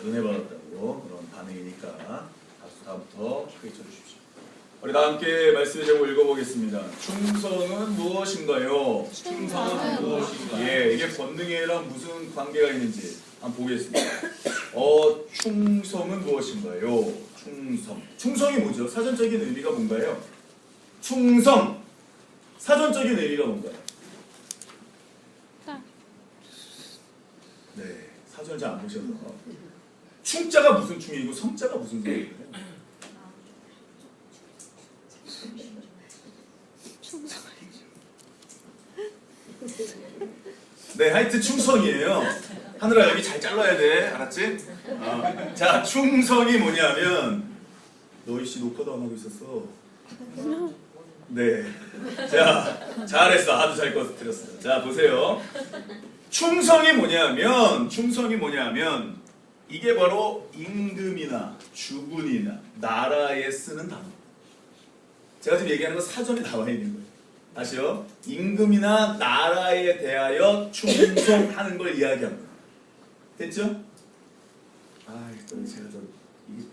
은혜 받았다고 그런 반응이니까 박수 다음부터 크게 쳐주십시오. 우리 다 함께 말씀의 제목 읽어보겠습니다. 충성은 무엇인가요? 충성은 무엇인가요? 예, 이게 권능이랑 무슨 관계가 있는지 한번 보겠습니다. 충성은 무엇인가요? 충성. 충성이 뭐죠? 사전적인 의미가 뭔가요? 충성. 사전적인 의미가 뭔가요? 네, 사전을 잘 안 보셔서. 충자가 무슨 충이고 성자가 무슨 성이에요? 네, 하여튼 충성이에요. 하늘아 여기 잘 잘라야 돼, 알았지? 자, 충성이 뭐냐면 너희씨 녹화도 안 하고 있었어. 네, 자, 잘했어. 아주 잘 꺼뜨렸어. 자, 보세요. 충성이 뭐냐면 이게 바로 임금이나 주군이나 나라에 쓰는 단어. 제가 지금 얘기하는 건 사전에 나와 있는 거예요. 다시요. 임금이나 나라에 대하여 충성하는 걸 이야기합니다. 됐죠? 또 제가 이게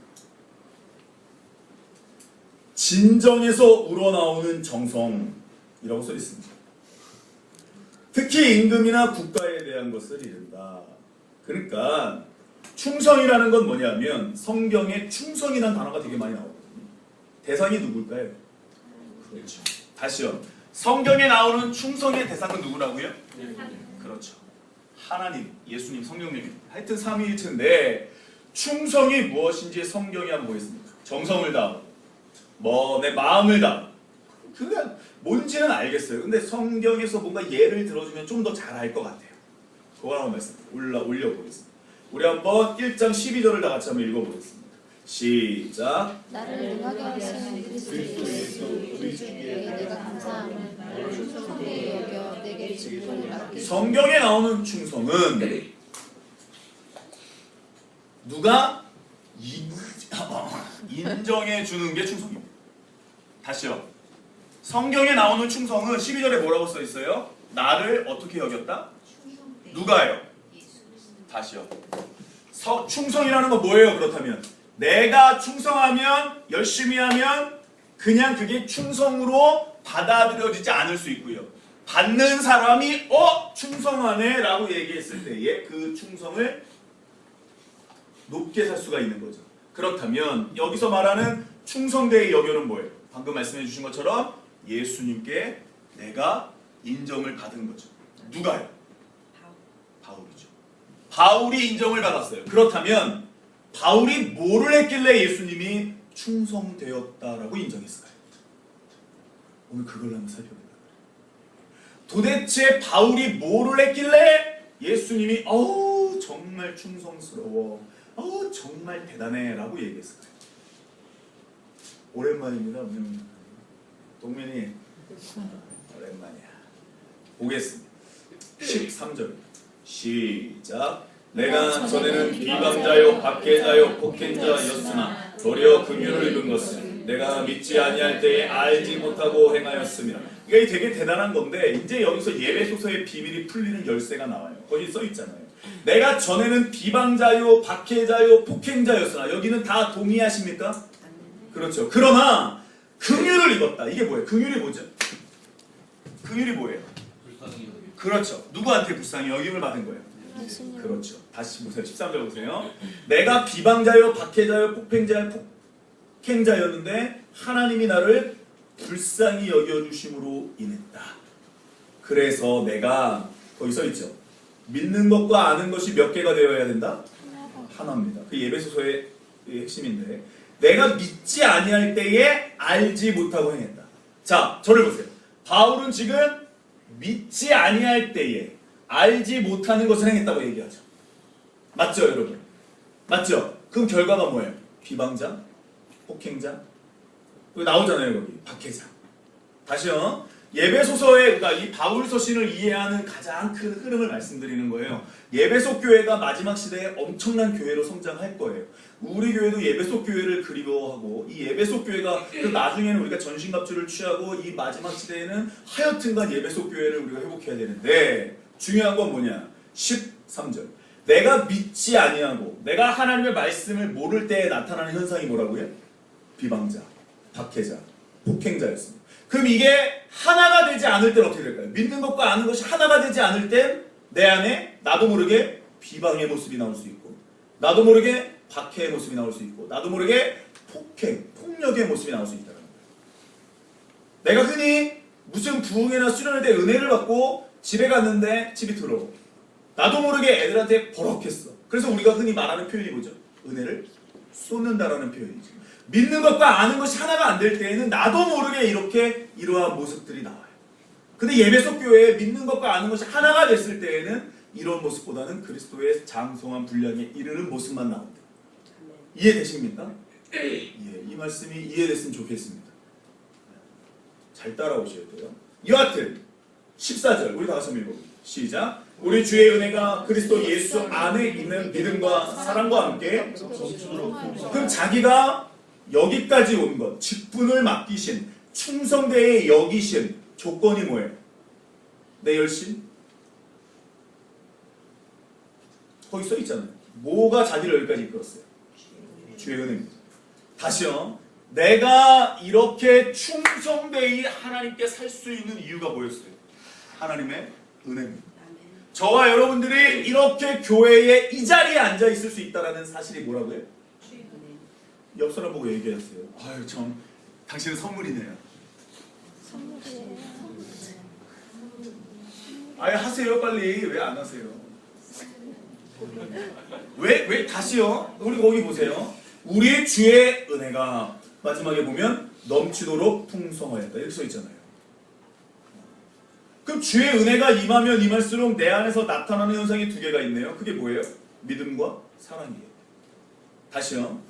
진정에서 우러나오는 정성이라고 써 있습니다. 특히 임금이나 국가에 대한 것을 이른다. 그러니까 충성이라는 건 뭐냐면 성경에 충성이라는 단어가 되게 많이 나오거든요. 대상이 누굴까요? 그렇죠. 다시요. 성경에 나오는 충성의 대상은 누구라고요? 그렇죠. 하나님, 예수님, 성령님. 하여튼 삼위일체인데 충성이 무엇인지 성경에 한번 보겠습니다. 정성을 다하고 내 마음을 다하고 그냥 뭔지는 알겠어요. 근데 성경에서 뭔가 예를 들어주면 좀 더 잘 알 것 같아요. 그걸 한번 말씀 올려보겠습니다. 우리 한번 1장 12절을 다 같이 한번 읽어보겠습니다. 시작. 나를 능하게 하시는 그리스도에서 우리 주께 내가 감사함을 나를 충성되게 여겨 내게 직분을 맡기시고. 성경에 나오는 충성은 누가 인정해 주는 게 충성입니다. 다시요. 성경에 나오는 충성은 12절에 뭐라고 써 있어요? 나를 어떻게 여겼다? 누가요? 다시요. 충성이라는 건 뭐예요? 그렇다면 내가 충성하면, 열심히 하면 그냥 그게 충성으로 받아들여지지 않을 수 있고요. 받는 사람이 충성하네 라고 얘기했을 때에 그 충성을 높게 살 수가 있는 거죠. 그렇다면 여기서 말하는 충성되의 여겨는 뭐예요? 방금 말씀해 주신 것처럼 예수님께 내가 인정을 받은 거죠. 누가요? 바울이죠. 바울이 인정을 받았어요. 그렇다면 바울이 뭐를 했길래 예수님이 충성되었다라고 인정했을까요? 오늘 그걸 한번 살펴보자. 도대체 바울이 뭐를 했길래 예수님이 정말 충성스러워, 정말 대단해 라고 얘기했을까요? 오랜만입니다. 동민이 오랜만이야. 보겠습니다. 13절 시작. 내가 전에는 비방자요 박해자요 폭행자였으나 도리어 긍휼을 입은 것은 내가 믿지 아니할 때에 알지 못하고 행하였습니다. 이게 되게 대단한 건데 이제 여기서 예배소서의 비밀이 풀리는 열쇠가 나와요. 거기 써 있잖아요. 내가 전에는 비방자요 박해자요 폭행자였으나 여기는 다 동의하십니까? 그렇죠. 그러나 긍휼을 입었다. 이게 뭐예요? 긍휼이 뭐죠? 긍휼이 뭐예요? 그렇죠. 누구한테 불쌍히 여김을 받은 거예요? 그렇죠. 다시 보세요. 13절 보세요. 내가 비방자요 박해자요 폭행자였는데 하나님이 나를 불쌍히 여겨주심으로 인했다. 그래서 내가 거기 써있죠. 믿는 것과 아는 것이 몇 개가 되어야 된다? 하나입니다. 그 예배소서의 핵심인데 내가 믿지 아니할 때에 알지 못하고 행했다. 자, 저를 보세요. 바울은 지금 믿지 아니할 때에 알지 못하는 것을 행했다고 얘기하죠. 맞죠, 여러분? 맞죠? 그럼 결과가 뭐예요? 비방자, 폭행자, 나오잖아요, 거기 박해자. 다시요. 예배소서의 그러니까 이 바울 서신을 이해하는 가장 큰 흐름을 말씀드리는 거예요. 예배소 교회가 마지막 시대에 엄청난 교회로 성장할 거예요. 우리 교회도 예배소 교회를 그리워하고 이 예배소 교회가 나중에는 우리가 전신갑주를 취하고 이 마지막 시대에는 하여튼간 예배소 교회를 우리가 회복해야 되는데 중요한 건 뭐냐? 13절. 내가 믿지 아니하고 내가 하나님의 말씀을 모를 때에 나타나는 현상이 뭐라고요? 비방자, 박해자, 폭행자였습니다. 그럼 이게 하나가 되지 않을 땐 어떻게 될까요? 믿는 것과 아는 것이 하나가 되지 않을 땐 내 안에 나도 모르게 비방의 모습이 나올 수 있고, 나도 모르게 박해의 모습이 나올 수 있고, 나도 모르게 폭행, 폭력의 모습이 나올 수 있다는 거예요. 내가 흔히 무슨 부흥회나 수련회 때 은혜를 받고 집에 갔는데 집이 더러워. 나도 모르게 애들한테 버럭했어. 그래서 우리가 흔히 말하는 표현이 뭐죠? 은혜를 쏟는다라는 표현이죠. 믿는 것과 아는 것이 하나가 안 될 때에는 나도 모르게 이러한 모습들이 나와요. 근데 예배석 교회에 믿는 것과 아는 것이 하나가 됐을 때에는 이런 모습보다는 그리스도의 장성한 분량에 이르는 모습만 나옵니다. 이해되십니까? 예, 이 말씀이 이해됐으면 좋겠습니다. 잘 따라오셔야 돼요. 여하튼 14절 우리 다 같이 한번 읽어볼게요. 시작. 우리 주의 은혜가 그리스도 예수 안에 있는 믿음과 사랑과 함께. 그럼 자기가 여기까지 온 것, 직분을 맡기신, 충성되게 여기신 조건이 뭐예요? 내 열심? 거기 써 있잖아요. 뭐가 자기를 여기까지 이끌었어요? 주의 은혜입니다. 다시요. 내가 이렇게 충성되이 하나님께 살 수 있는 이유가 뭐였어요? 하나님의 은혜입니다. 저와 여러분들이 이렇게 교회에 이 자리에 앉아 있을 수 있다는 사실이 뭐라고요? 옆 사람 보고 얘기했어요. 아유 참, 당신은 선물이네요. 선물이에요. 아예 하세요 빨리. 왜 안 하세요? 왜 다시요? 우리 거기 보세요. 우리의 주의 은혜가 마지막에 보면 넘치도록 풍성하였다 이렇게 써 있잖아요. 그럼 주의 은혜가 임하면 임할수록 내 안에서 나타나는 현상이 두 개가 있네요. 그게 뭐예요? 믿음과 사랑이에요. 다시요.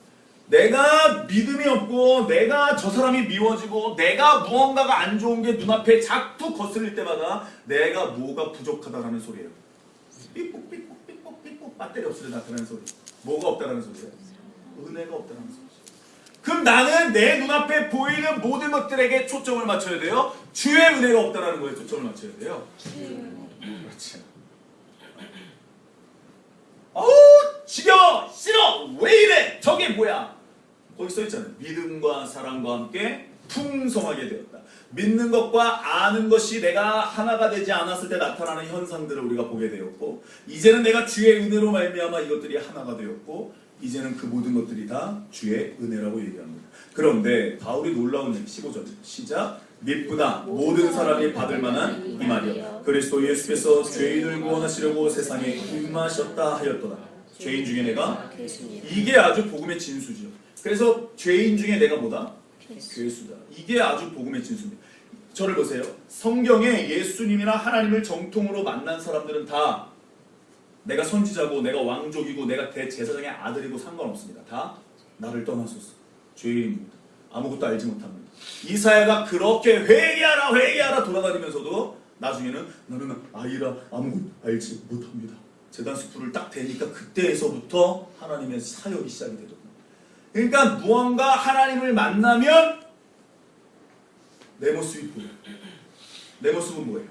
내가 믿음이 없고 내가 저 사람이 미워지고 내가 무언가가 안 좋은 게 눈앞에 자꾸 거슬릴 때마다 내가 뭐가 부족하다라는 소리예요. 삑뽁 배터리 없을 때 나타나는 소리. 뭐가 없다라는 소리예요? 은혜가 없다라는 소리죠. 그럼 나는 내 눈앞에 보이는 모든 것들에게 초점을 맞춰야 돼요. 주의 은혜가 없다라는 거에 초점을 맞춰야 돼요. 그렇지. 어우 지겨워 싫어 왜 이래 저게 뭐야. 거기 써있잖아요. 믿음과 사랑과 함께 풍성하게 되었다. 믿는 것과 아는 것이 내가 하나가 되지 않았을 때 나타나는 현상들을 우리가 보게 되었고, 이제는 내가 주의 은혜로 말미암아 이것들이 하나가 되었고, 이제는 그 모든 것들이 다 주의 은혜라고 얘기합니다. 그런데 바울이 놀라운 얘기 15절 시작. 믿보다 모든 사람이 받을 만한 이 말이여 그리스도 예수께서 죄인을 구원하시려고 세상에 임하셨다 하였도다. 죄인 중에 내가 이게 아주 복음의 진수죠. 그래서 죄인 중에 내가 뭐다? 괴수다. 이게 아주 복음의 진수입니다. 저를 보세요. 성경에 예수님이나 하나님을 정통으로 만난 사람들은 다 내가 선지자고 내가 왕족이고 내가 대제사장의 아들이고 상관없습니다. 다 나를 떠나소서. 죄인입니다. 아무것도 알지 못합니다. 이사야가 그렇게 회개하라 돌아다니면서도 나중에는 나는 아이라 아무것도 알지 못합니다. 제단 수풀을 딱 대니까 그때에서부터 하나님의 사역이 시작이 되거든요. 그러니까 무언가 하나님을 만나면 내 모습이 보여요. 내 모습은 뭐예요?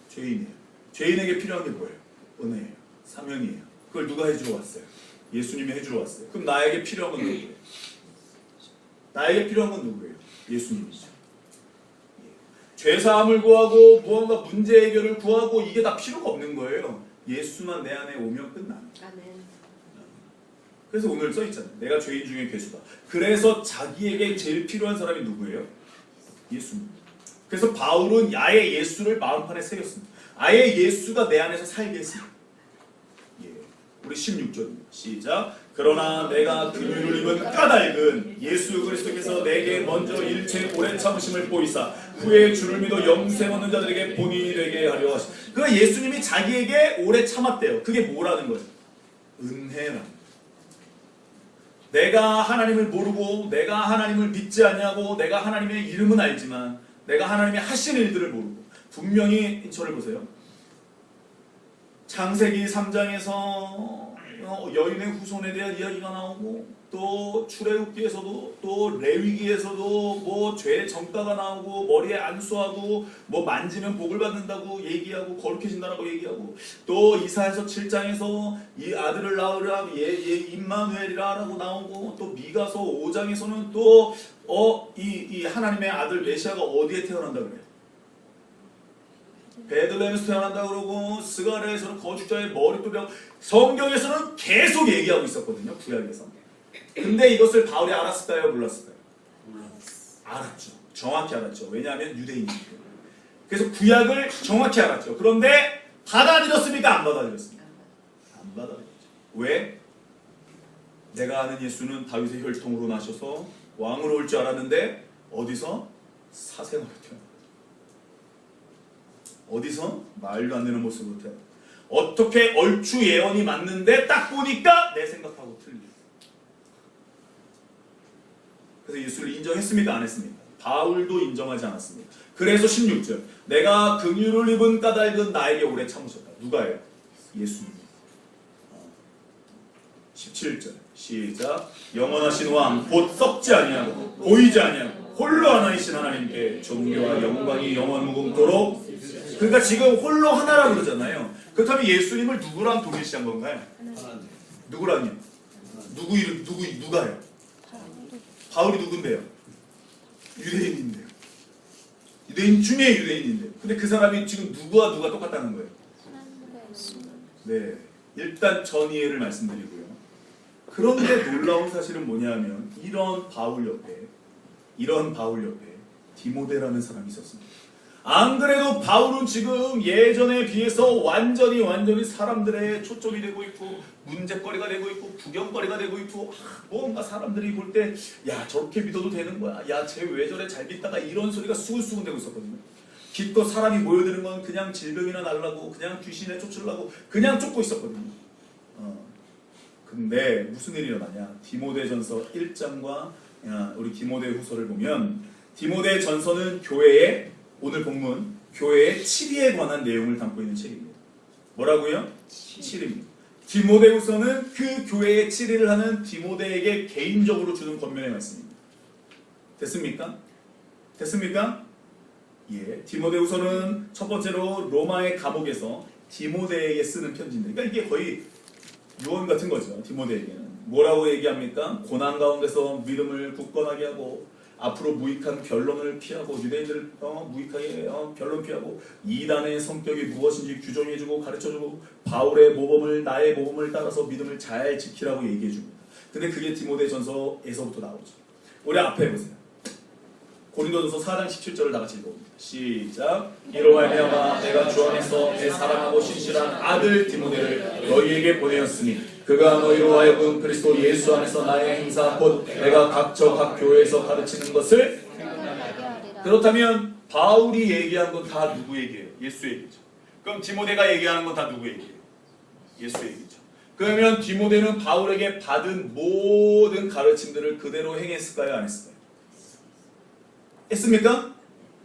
죄인이에요. 죄인에게 필요한 게 뭐예요? 은혜예요. 사명이에요. 그걸 누가 해주러 왔어요? 예수님이 해주러 왔어요. 그럼 나에게 필요한 건 누구예요? 나에게 필요한 건 누구예요? 예수님이죠. 죄사함을 구하고 무언가 문제 해결을 구하고 이게 다 필요가 없는 거예요. 예수만 내 안에 오면 끝납니다. 그래서 오늘 써있잖아요. 내가 죄인 중에 괴수다. 그래서 자기에게 제일 필요한 사람이 누구예요? 예수님. 그래서 바울은 아예 예수를 마음판에 새겼습니다. 아예 예수가 내 안에서 살게 했습니다. 예. 우리 16절입니다. 시작. 그러나 내가 긍휼을 입은 까닭은 예수 그리스도께서 내게 먼저 일체 오래 참으심을 보이사 후에 주를 믿어 영생 얻는 자들에게 본인이 되게 하려 하시. 그 예수님이 자기에게 오래 참았대요. 그게 뭐라는 거예요? 은혜라는. 내가 하나님을 모르고 내가 하나님을 믿지 않냐고 내가 하나님의 이름은 알지만 내가 하나님의 하신 일들을 모르고 분명히 저를 보세요. 창세기 3장에서 여인의 후손에 대한 이야기가 나오고 또 출애굽기에서도 또 레위기에서도 뭐 죄의 정가가 나오고 머리에 안수하고 뭐 만지면 복을 받는다고 얘기하고 거룩해진다라고 얘기하고 또 이사야서 7장에서 이 아들을 낳으라 임마누엘이라고 나오고 또 미가서 5장에서는 또 이 하나님의 아들 메시아가 어디에 태어난다 그래요? 베들레헴에서 태어난다 그러고 스가랴에서는 거죽자의 머리뼈라고 성경에서는 계속 얘기하고 있었거든요. 구약에서. 근데 이것을 바울이 알았을까요? 몰랐을까요? 알았죠. 정확히 알았죠. 왜냐하면 유대인이기 때문에. 그래서 구약을 정확히 알았죠. 그런데 받아들였습니까? 안 받아들였습니까? 안 받아들였죠. 왜? 내가 아는 예수는 다윗의 혈통으로 나셔서 왕으로 올 줄 알았는데 어디서? 사생아로 태어났어요. 어디서? 말도 안 되는 모습으로 태어났어요. 어떻게 얼추 예언이 맞는데 딱 보니까 내 생각하고 틀려. 그래서 예수를 인정했습니까? 안 했습니까? 바울도 인정하지 않았습니다. 그래서 16절 내가 긍휼을 입은 까닭은 나에게 오래 참으셨다. 누가요? 예수님. 17절 시작 영원하신 왕 곧 썩지 아니하고 보이지 아니하고 홀로 하나이신 하나님께 존귀와 영광이 영원 무궁토록. 그러니까 지금 홀로 하나라 그러잖아요. 그렇다면 예수님을 누구랑 동일시한 건가요? 누구랑요? 누가요? 바울이 누군데요? 유대인인데요. 유대인 중에 유대인인데요. 근데 그 사람이 지금 누가 똑같다는 거예요? 네, 일단 전이해를 말씀드리고요. 그런데 놀라운 사실은 뭐냐면 이런 바울 옆에 디모데라는 사람이 있었습니다. 안 그래도 바울은 지금 예전에 비해서 완전히 사람들의 초점이 되고 있고 문제거리가 되고 있고 구경거리가 되고 있고 뭔가 사람들이 볼 때 야 저렇게 믿어도 되는 거야, 야 쟤 왜 저래 잘 믿다가 이런 소리가 수근수근 되고 있었거든요. 기껏 사람이 모여드는 건 그냥 질병이나 날라고 그냥 귀신에 쫓으려고 그냥 쫓고 있었거든요. 근데 무슨 일이 일어나냐? 디모데전서 1장과 우리 디모데후서를 보면 디모데전서는 교회의 오늘 본문 교회의 치리에 관한 내용을 담고 있는 책입니다. 뭐라고요? 치리입니다. 디모데후서는 그 교회의 치리를 하는 디모데에게 개인적으로 주는 권면의 말씀입니다. 됐습니까? 예. 디모데후서는 첫 번째로 로마의 감옥에서 디모데에게 쓰는 편지인데, 그러니까 이게 거의 유언 같은 거죠. 디모데에게는 뭐라고 얘기합니까? 고난 가운데서 믿음을 굳건하게 하고 앞으로 무익한 변론을 피하고 유대인들을 무익하게 변론 피하고 이단의 성격이 무엇인지 규정해주고 가르쳐주고 바울의 모범을 나의 모범을 따라서 믿음을 잘 지키라고 얘기해줍니다. 근데 그게 디모데전서에서부터 나오죠. 우리 앞에 보세요. 고린도전서 4장 17절을 다 같이 읽어봅니다. 시작. 이로 말미암아 내가 주 안에서 내 사랑하고 신실한 아들 디모데를 너희에게 보내었으니 그가 너희로 하여금 그리스도 예수 안에서 나의 행사 곧 내가 각 교회에서 가르치는 것을. 그렇다면 바울이 얘기한 건 다 누구 얘기예요? 예수 얘기죠. 그럼 디모데가 얘기하는 건 다 누구 얘기예요? 예수 얘기죠. 그러면 디모데는 바울에게 받은 모든 가르침들을 그대로 행했을까요? 안 했을까요? 했습니까?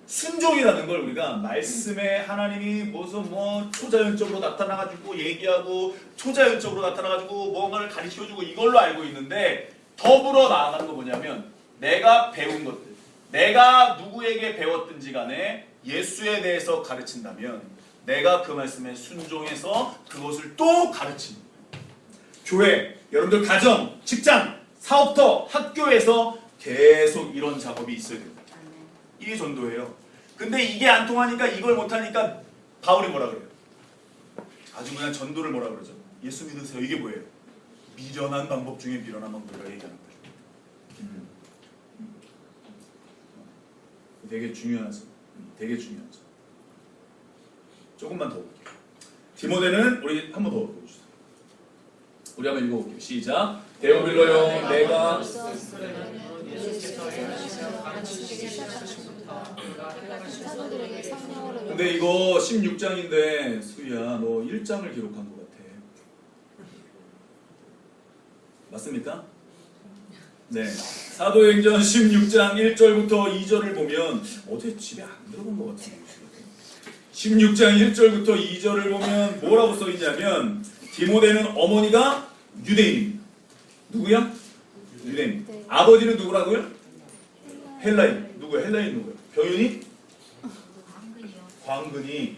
순종이라는 걸 우리가 말씀에 하나님이 무슨 초자연적으로 나타나가지고 얘기하고 초자연적으로 나타나가지고 뭔가를 가르쳐주고 이걸로 알고 있는데 더불어 나아가는 거 뭐냐면 내가 배운 것들, 내가 누구에게 배웠든지 간에 예수에 대해서 가르친다면 내가 그 말씀에 순종해서 그것을 또 가르칩니다. 교회, 여러분들 가정, 직장, 사업터, 학교에서 계속 이런 작업이 있어야 됩니다. 이게 전도예요. 근데 이게 안 통하니까 이걸 못하니까 바울이 뭐라 그래요? 아주 그냥 전도를 뭐라 그러죠? 예수 믿으세요. 이게 뭐예요? 미련한 방법 중에 미련한 방법이라고 얘기하는 거죠. 되게 중요하죠. 조금만 더 볼게요. 디모데는 우리 한 번 더 보여주세요. 우리 한번 읽어볼게요. 시작. 데오빌로요 내가 근데 이거 16장인데 수희야 너 1장을 기록한 것 같아. 맞습니까? 네. 사도행전 16장 1절부터 2절을 보면 어제 집에 안 들어본 것 같은데 16장 1절부터 2절을 보면 뭐라고 써있냐면 디모데는 어머니가 유대인입니다. 누구야? 유대인. 네. 아버지는 누구라고요? 헬라인. 누구야? 헬라인 누구야? 병윤이? 광근이.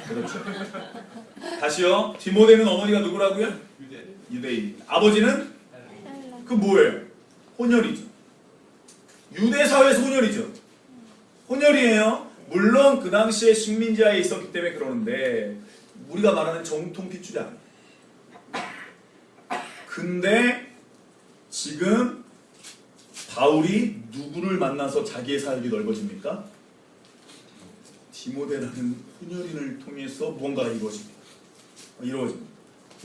그렇죠. 다시요. 디모데는 어머니가 누구라고요? 유대인. 아버지는? 그 뭐예요? 혼혈이죠. 유대 사회에서 혼혈이죠. 혼혈이에요. 물론 그 당시에 식민지하에 있었기 때문에 그러는데 우리가 말하는 정통 핏줄이 아니에요. 근데 지금 바울이 누구를 만나서 자기의 사역이 넓어집니까? 디모데라는 혼혈인을 통해서 무언가가 이루어집니다.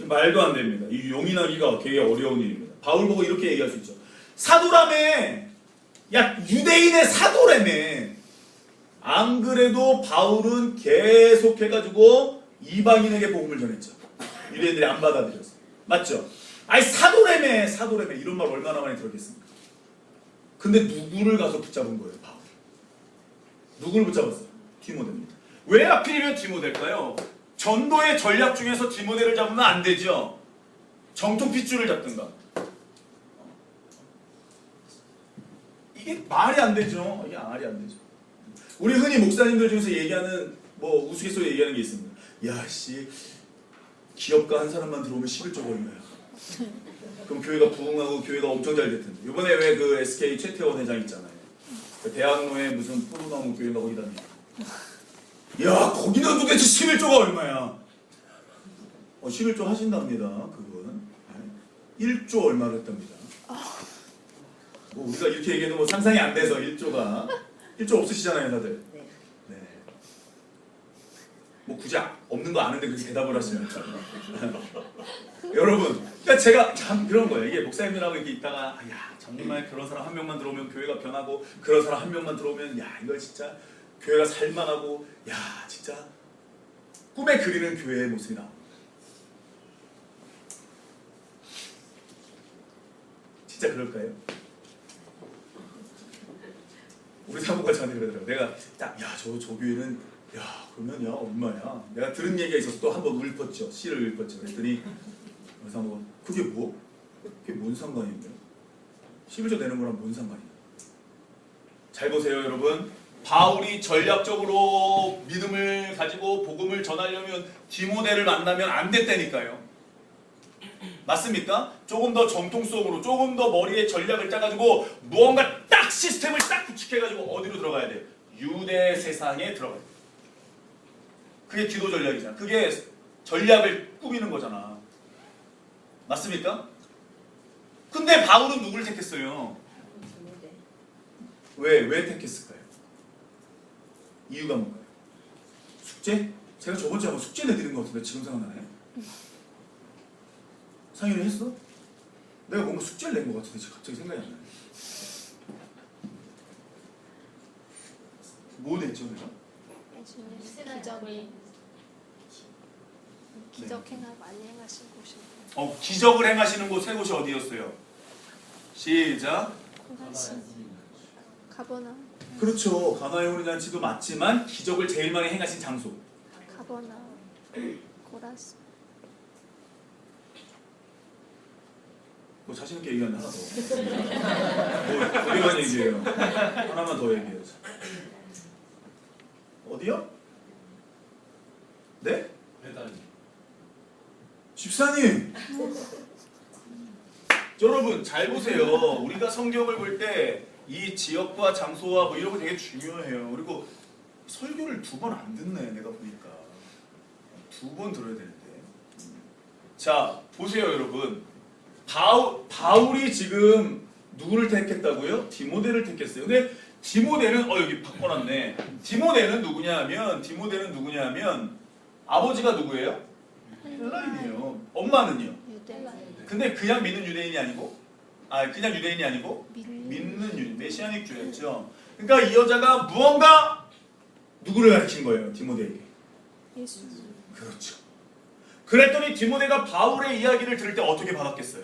말도 안 됩니다. 이 용인하기가 되게 어려운 일입니다. 바울 보고 이렇게 얘기할 수 있죠. 사도라며, 야 유대인의 사도라며. 안 그래도 바울은 계속 해가지고 이방인에게 복음을 전했죠. 유대인들이 안 받아들였어. 맞죠? 아니 사도라며 이런 말 얼마나 많이 들었겠습니까? 근데 누구를 가서 붙잡은 거예요, 바울? 누구를 붙잡았어요? 디모데입니다. 왜 하필이면 디모데일까요? 전도의 전략 중에서 디모데를 잡으면 안 되죠. 정통 핏줄을 잡든가. 이게 말이 안 되죠. 이게 말이 안 되죠. 우리 흔히 목사님들 중에서 얘기하는 뭐 우스갯소리 얘기하는 게 있습니다. 야 씨, 기업가 한 사람만 들어오면 11조 얼마야. 그럼 교회가 부흥하고 교회가 엄청 잘 될 텐데. 이번에 왜 그 SK 최태원 회장 있잖아요. 그 대학로에 무슨 포도나무 교회가 거기 다니. 야 거기는 도대체 11조가 얼마야. 11조 하신답니다. 그분 1조 얼마를 했답니다. 뭐 우리가 이렇게 얘기해도 뭐 상상이 안 돼서 1조가 1조 없으시잖아요 다들. 네. 뭐 굳이 없는 거 아는데 그렇게 대답을 하시면 여러분, 그러니까 제가 참 그런 거예요. 이게 목사님들하고 이렇게 있다가 야 정말 그런 사람 한 명만 들어오면 교회가 변하고 그런 사람 한 명만 들어오면 야 이거 진짜 교회가 살만하고 야 진짜 꿈에 그리는 교회의 모습이 나옵니다. 진짜 그럴까요? 우리 사모가 저한테 그러더라고요. 내가 딱 야 저 교회는 야 그러면 야 얼마야? 내가 들은 얘기가 있어서 또 한번 읊었죠. 시를 읊었죠. 그랬더니 우리 사모가 그게 뭐? 그게 뭔 상관인데? 11조 내는 거랑 뭔 상관이야? 잘 보세요 여러분. 바울이 전략적으로 믿음을 가지고 복음을 전하려면 디모데를 만나면 안 됐다니까요. 맞습니까? 조금 더 정통성으로 조금 더 머리에 전략을 짜가지고 무언가 딱 시스템을 딱 구축해가지고 어디로 들어가야 돼요? 유대 세상에 들어가야 돼요. 그게 기도 전략이잖아. 그게 전략을 꾸미는 거잖아. 맞습니까? 근데 바울은 누구를 택했어요? 왜 택했을까요? 이유가 뭔가요? 숙제? 제가 저번주에 한번 숙제 내드린 것 같은데 지금 생각나네. 상윤이 했어? 내가 뭔가 숙제를 낸 것 같은데 지금 갑자기 생각이 안 나네. 뭐 냈죠 내가? 기적 행을 많이 행하신 곳이 기적을 행하시는 곳 세 곳이 어디였어요? 시작. 가버나 그렇죠. 가나의 혼인잔치도 맞지만 기적을 제일 많이 행하신 장소. 가버나 고라스 뭐 자신 있게 얘기하는 하나 더. 뭐 어디만 얘기해요. 하나만 더 얘기해요. 어디요? 네? 집사님. 여러분 잘 보세요. 우리가 성경을 볼 때 이 지역과 장소와 뭐 이런 거 되게 중요해요. 그리고 설교를 2번 안 듣네 내가 보니까. 2번 들어야 되는데. 자 보세요 여러분. 바울이 지금 누구를 택했다고요? 디모데를 택했어요. 근데 디모데는 여기 바꿔놨네. 디모데는 누구냐면 아버지가 누구예요? 헬라인이에요. 엄마는요? 유대 근데 그냥 믿는 유대인이 아니고 그냥 유대인이 아니고 믿는 메시아닉주였죠. 그러니까 이 여자가 무언가 누구를 가르친 거예요? 디모데에게. 예수 그렇죠. 그랬더니 디모데가 바울의 이야기를 들을 때 어떻게 받았겠어요?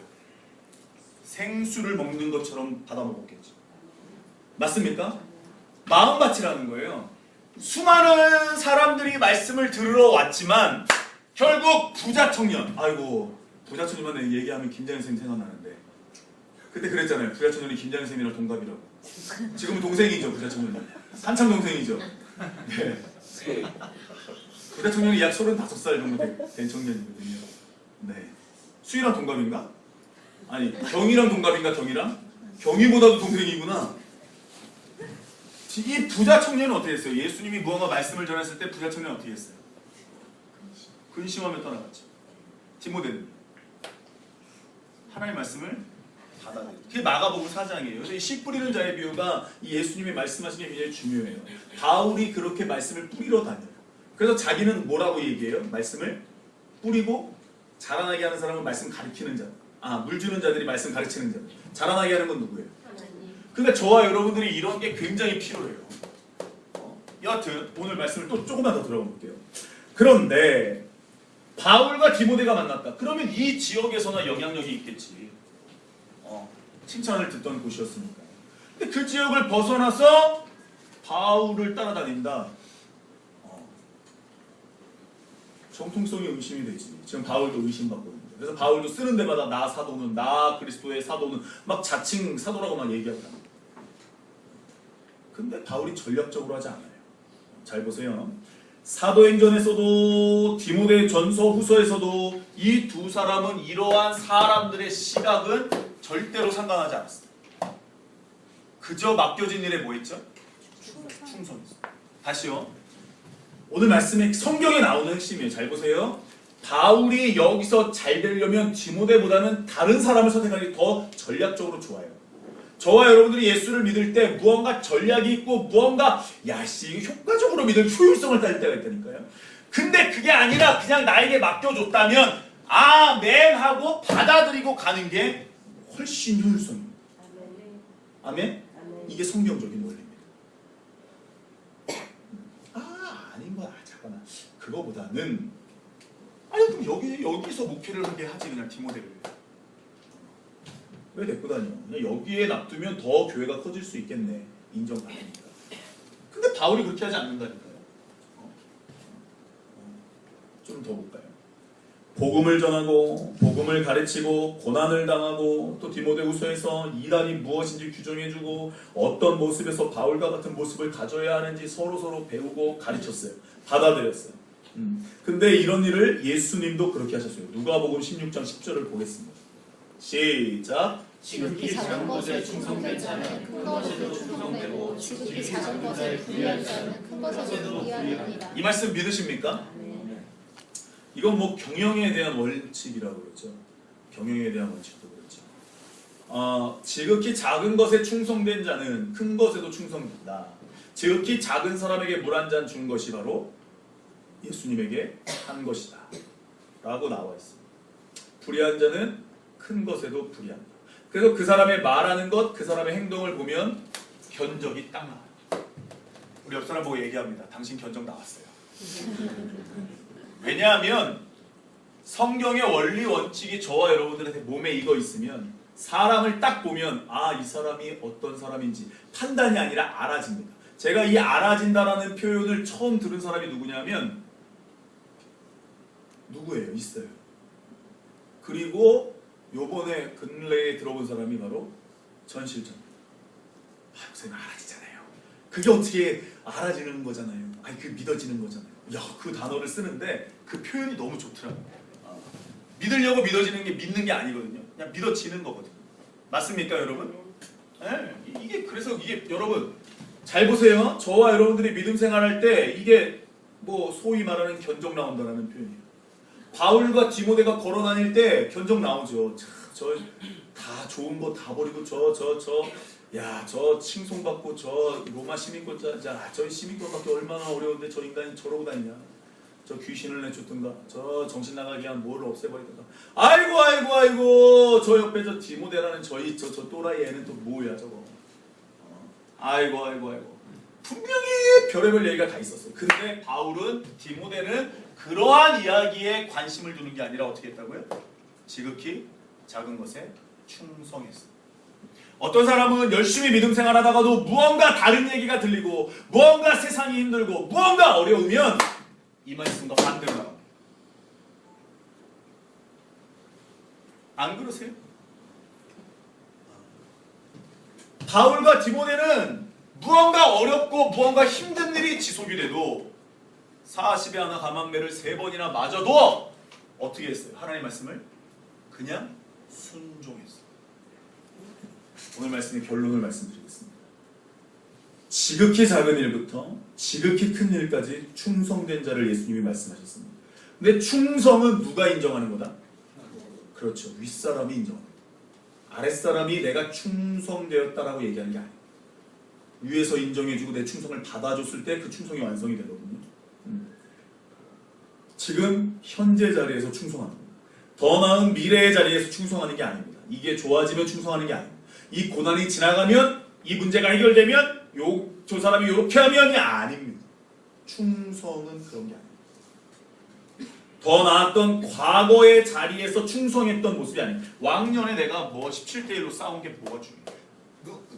생수를 먹는 것처럼 받아 먹었겠죠. 맞습니까? 마음밭이라는 거예요. 수많은 사람들이 말씀을 들으러 왔지만 결국 부자 청년, 아이고 부자천년만 얘기하면 김장현 쌤 생각나는데 그때 그랬잖아요. 부자천년이 김장현 쌤이랑 동갑이라고. 지금은 동생이죠. 부자천년이 한참 동생이죠. 네. 부자천년이 약 35살 정도 된 청년이거든요. 네. 수희랑 동갑인가? 아니 경이랑 동갑인가? 경이랑? 경이보다도 동생이구나. 이 부자 청년은 어떻게 했어요? 예수님이 무언가 말씀을 전했을 때 부자 청년은 어떻게 했어요? 근심하며 떠나갔죠. 디모데는 하나님의 말씀을 받아들여요. 그게 마가복음 4장이에요. 그래서 이 씨 뿌리는 자의 비유가 이 예수님이 말씀하신 게 굉장히 중요해요. 바울이 그렇게 말씀을 뿌리러 다녀요. 그래서 자기는 뭐라고 얘기해요? 말씀을 뿌리고 자라나게 하는 사람은 말씀 가르치는 자. 물 주는 자들이 말씀 가르치는 자. 자라나게 하는 건 누구예요? 그러니까 저와 여러분들이 이런 게 굉장히 필요해요. 여하튼 오늘 말씀을 또 조금만 더 들어가 볼게요. 그런데 바울과 디모데가 만났다. 그러면 이 지역에서나 영향력이 있겠지. 칭찬을 듣던 곳이었으니까. 근데 그 지역을 벗어나서 바울을 따라다닌다. 정통성이 의심이 되지. 지금 바울도 의심받고 있는데. 그래서 바울도 쓰는 데마다 나 사도는, 나 그리스도의 사도는 막 자칭 사도라고 막 얘기하더라. 근데 바울이 전략적으로 하지 않아요. 잘 보세요. 사도행전에서도 디모데 전서 후서에서도 이 두 사람은 이러한 사람들의 시각은 절대로 상관하지 않았어요. 그저 맡겨진 일에 뭐 했죠? 충성했어요. 다시요. 오늘 말씀에 성경에 나오는 핵심이에요. 잘 보세요. 바울이 여기서 잘 되려면 디모데보다는 다른 사람을 선택하는 게 더 전략적으로 좋아요. 저와 여러분들이 예수를 믿을 때 무언가 전략이 있고 무언가 이게 효과적으로 믿을 효율성을 따질 때가 있다니까요. 근데 그게 아니라 그냥 나에게 맡겨줬다면 아멘 하고 받아들이고 가는 게 훨씬 효율성입니다. 아멘? 이게 성경적인 원리입니다. 아닌 거야. 잠깐만. 그거보다는 그럼 여기서 목회를 하게 하지 그냥 디모데를. 왜 데리고 다녀? 그냥 여기에 놔두면 더 교회가 커질 수 있겠네. 인정받으니까. 근데 바울이 그렇게 하지 않는다니까요. 좀 더 볼까요? 복음을 전하고 복음을 가르치고 고난을 당하고 또 디모데후서에서 이단이 무엇인지 규정해주고 어떤 모습에서 바울과 같은 모습을 가져야 하는지 서로 배우고 가르쳤어요. 받아들였어요. 근데 이런 일을 예수님도 그렇게 하셨어요. 누가복음 16장 10절을 보겠습니다. 시작. 지극히 작은 것에 충성된 자는 큰 것에도 충성되고 지극히 작은 것에 불의한 자는 큰 것에도 불의하느니라. 이 말씀 믿으십니까? 이건 뭐 경영에 대한 원칙이라고 그러죠. 경영에 대한 원칙도 그렇죠. 지극히 작은 것에 충성된 자는 큰 것에도 충성된다. 지극히 작은 사람에게 물 한 잔 준 것이 바로 예수님에게 한 것이다 라고 나와 있습니다. 불의한 자는 큰 것에도 불의한다. 그래서 그 사람의 말하는 것, 그 사람의 행동을 보면 견적이 딱 나와요. 우리 옆 사람 보고 얘기합니다. 당신 견적 나왔어요. 왜냐하면 성경의 원리 원칙이 저와 여러분들한테 몸에 익어 있으면 사람을 딱 보면 이 사람이 어떤 사람인지 판단이 아니라 알아집니다. 제가 이 알아진다라는 표현을 처음 들은 사람이 누구냐면 누구예요? 있어요. 그리고 요번에 근래에 들어본 사람이 바로 전 실장입니다. 목사님 알아지잖아요. 그게 어떻게 알아지는 거잖아요. 그 믿어지는 거잖아요. 그 단어를 쓰는데 그 표현이 너무 좋더라고요. 믿으려고 믿어지는 게 믿는 게 아니거든요. 그냥 믿어지는 거거든요. 맞습니까, 여러분? 네. 그래서 이게 여러분 잘 보세요. 저와 여러분들이 믿음 생활할 때 이게 뭐 소위 말하는 견적 나온다라는 표현이에요. 바울과 디모데가 걸어 다닐 때 견적 나오죠. 저 다 좋은 거 다 버리고 저 칭송받고 저 로마 시민권자 저 시민권받기 얼마나 어려운데 저 인간이 저러고 다니냐. 저 귀신을 내쫓든가 저 정신 나가게 한 뭐를 없애버리든가. 아이고 저 옆에 저 디모데라는 저 또라이 애는 또 뭐야 저거. 아이고 분명히 별의별 얘기가 다 있었어요. 근데 바울은 디모데는 그러한 이야기에 관심을 두는 게 아니라 어떻게 했다고요? 지극히 작은 것에 충성했어요. 어떤 사람은 열심히 믿음 생활하다가도 무언가 다른 얘기가 들리고 무언가 세상이 힘들고 무언가 어려우면 이 말씀과 반대로 나옵니다. 안 그러세요? 바울과 디모데는 무언가 어렵고 무언가 힘든 일이 지속이 돼도 40에 하나 감한매를 3번이나 맞아도 어떻게 했어요? 하나님 말씀을 그냥 순종했어요. 오늘 말씀의 결론을 말씀드리겠습니다. 지극히 작은 일부터 지극히 큰 일까지 충성된 자를 예수님이 말씀하셨습니다. 근데 충성은 누가 인정하는 거다? 그렇죠. 윗사람이 인정합니다. 아랫사람이 내가 충성되었다라고 얘기하는 게 아니에요. 위에서 인정해주고 내 충성을 받아줬을 때 그 충성이 완성이 되거든요. 지금 현재 자리에서 충성하는 겁니다. 더 나은 미래의 자리에서 충성하는 게 아닙니다. 이게 좋아지면 충성하는 게 아닙니다. 이 고난이 지나가면 이 문제가 해결되면 저 사람이 이렇게 하면이 아닙니다. 충성은 그런 게 아닙니다. 더 나았던 과거의 자리에서 충성했던 모습이 아닙니다. 왕년에 내가 뭐 17대 1로 싸운 게 뭐가 중요해?